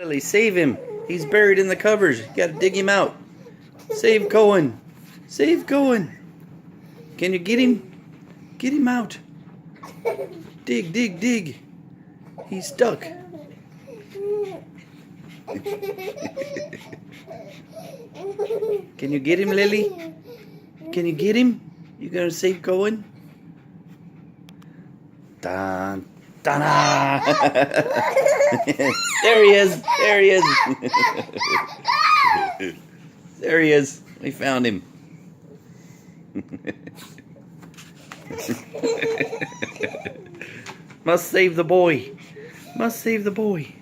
Lily, save him. He's buried in the covers. You gotta dig him out. Save Cohen. Save Cohen. Can you get him? Get him out. Dig, dig, dig. He's stuck. Can you get him, Lily? Can you get him? You gonna save Cohen? Dun, dun, There he is. There he is. There he is. We found him. Must save the boy. Must save the boy.